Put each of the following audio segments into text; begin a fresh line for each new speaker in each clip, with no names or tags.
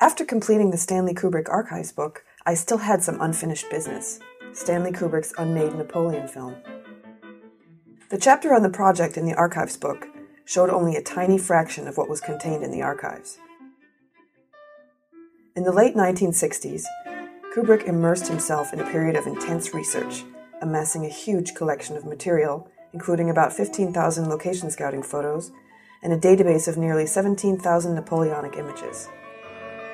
After completing the Stanley Kubrick Archives book, I still had some unfinished business. Stanley Kubrick's unmade Napoleon film. The chapter on the project in the Archives book showed only a tiny fraction of what was contained in the archives. In the late 1960s, Kubrick immersed himself in a period of intense research, amassing a huge collection of material, including about 15,000 location scouting photos and a database of nearly 17,000 Napoleonic images.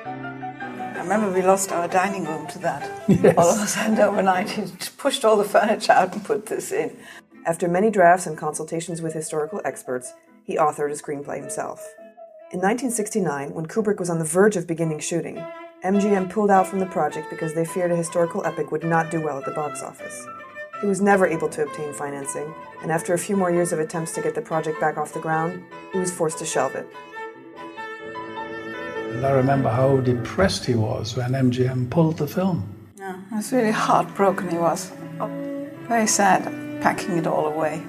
I remember we lost our dining room to that.
Yes.
All of a sudden overnight he pushed all the furniture out and put this in.
After many drafts and consultations with historical experts, he authored a screenplay himself. In 1969, when Kubrick was on the verge of beginning shooting, MGM pulled out from the project because they feared a historical epic would not do well at the box office. He was never able to obtain financing, and after a few more years of attempts to get the project back off the ground, he was forced to shelve it.
And I remember how depressed he was when MGM pulled the film.
Yeah, I was really heartbroken he was. Very sad, packing it all away.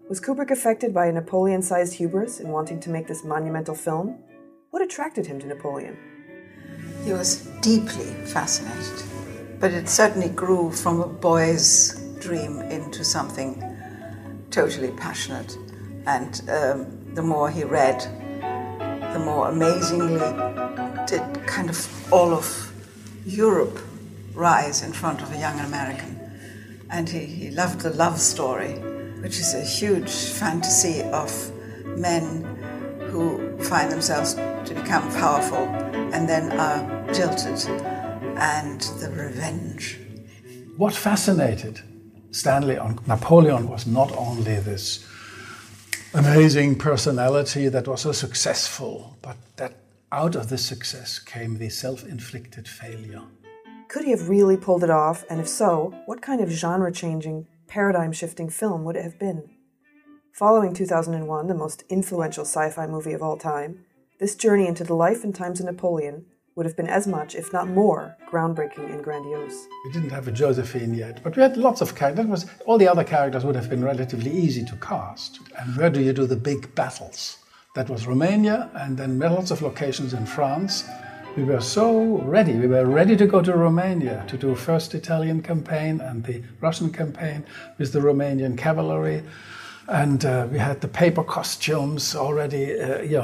Was Kubrick affected by a Napoleon-sized hubris in wanting to make this monumental film? What attracted him to Napoleon?
He was deeply fascinated, but it certainly grew from a boy's dream into something totally passionate. And the more he read, the more amazingly did kind of all of Europe rise in front of a young American. And he loved the love story, which is a huge fantasy of men who find themselves to become powerful and then are jilted, and the revenge.
What fascinated Stanley on Napoleon was not only this amazing personality that was so successful, but that out of this success came the self-inflicted failure.
Could he have really pulled it off, and if so, what kind of genre-changing, paradigm-shifting film would it have been? Following 2001, the most influential sci-fi movie of all time, this journey into the life and times of Napoleon would have been as much, if not more, groundbreaking and grandiose.
We didn't have a Josephine yet, but we had lots of characters. All the other characters would have been relatively easy to cast. And where do you do the big battles? That was Romania, and then lots of locations in France. We were so ready. We were ready to go to Romania to do first Italian campaign and the Russian campaign with the Romanian cavalry. And we had the paper costumes already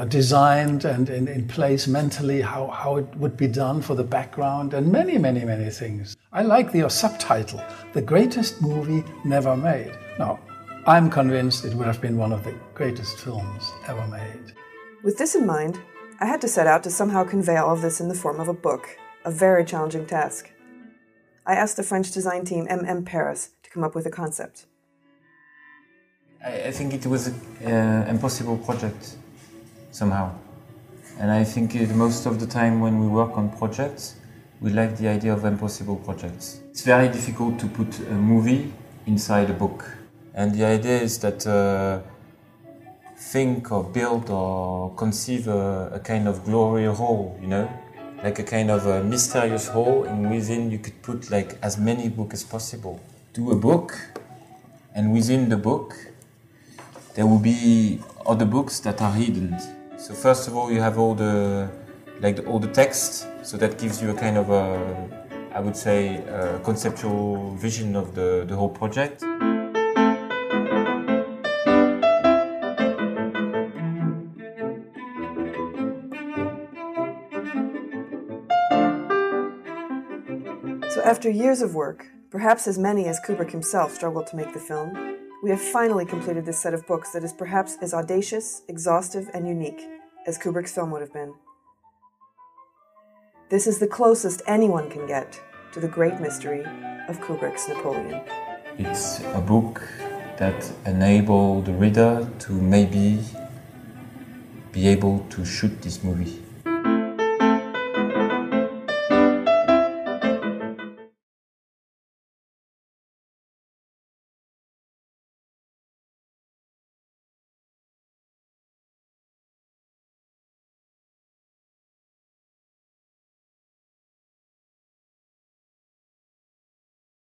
designed and in place mentally, how it would be done for the background and many, many, many things. I like the subtitle, The Greatest Movie Never Made. Now, I'm convinced it would have been one of the greatest films ever made.
With this in mind, I had to set out to somehow convey all of this in the form of a book, a very challenging task. I asked the French design team MM Paris to come up with a concept.
I think it was an impossible project, somehow. And I think most of the time when we work on projects, we like the idea of impossible projects. It's very difficult to put a movie inside a book. And the idea is that think or build or conceive a kind of glory hole, you know? Like a kind of a mysterious hole, and within you could put like as many books as possible. Do a book, and within the book, there will be other books that are hidden. So first of all, you have all the text, so that gives you a kind of I would say, a conceptual vision of the whole project.
So after years of work, perhaps as many as Kubrick himself struggled to make the film, we have finally completed this set of books that is perhaps as audacious, exhaustive, and unique as Kubrick's film would have been. This is the closest anyone can get to the great mystery of Kubrick's Napoleon.
It's a book that enables the reader to maybe be able to shoot this movie.